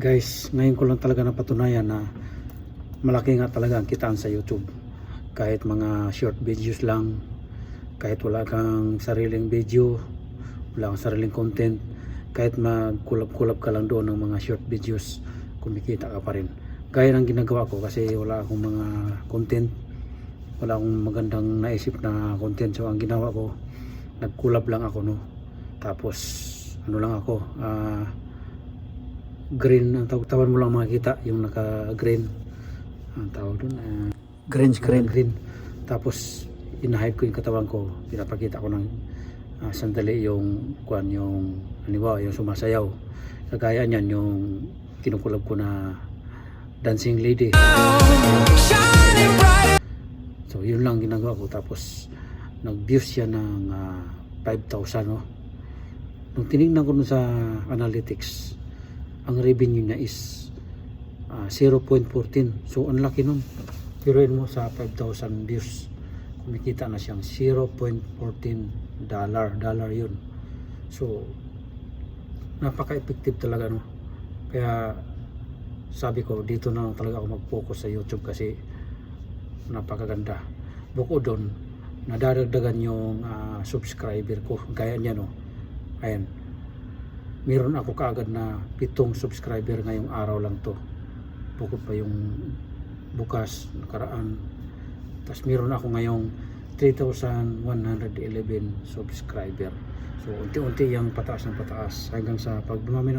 Guys, ngayon ko lang talaga napatunayan na malaki nga talaga ang kitaan sa YouTube. Kahit mga short videos lang, kahit wala kang sariling video, wala kang sariling content, kahit magkulab-kulab ka lang doon ng mga short videos, kumikita ka pa rin. Gaya ng ginagawa ko kasi wala akong mga content, wala akong magandang naisip na content. So ang ginawa ko, nagkulab lang ako, no. Tapos ano lang ako, green ang tawag mo lang makikita yung naka green ang tawag doon, green screen. Tapos inahide ko yung katawan ko, pinapakita ko ng sandali yung kuan, yung halimbawa yung sumasayaw, kagaya niyan yung kinukulab ko na dancing lady. So yun lang ginagawa ko. Tapos nag-views siya ng 5,000, no. Nung tinignan ko sa analytics, ang revenue niya is 0.14. So ang laki nun. Piruin mo sa 5,000 views, kumikita na siyang 0.14 dollar yun. So napaka-effective talaga, no. Kaya sabi ko dito na lang talaga ako mag-focus sa YouTube kasi napakaganda. Bukod doon, nadadagdagan yung subscriber ko. Gaya niya, no. Ayan, meron ako kaagad na 7 subscriber ngayong araw lang to, bukod pa yung bukas nakaraan. Tapos meron ako ngayong 3,111 subscriber. So unti-unti yung pataas ng pataas hanggang sa pag dumami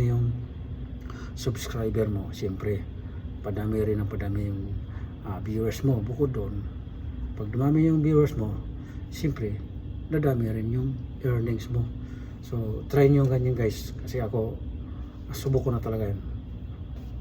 yung subscriber mo, siyempre padami rin ang padami yung viewers mo. Bukod doon, pag dumami yung viewers mo, siyempre dadami rin yung earnings mo. So try nyo ganyan, guys, kasi ako nasubo ko na talaga yun.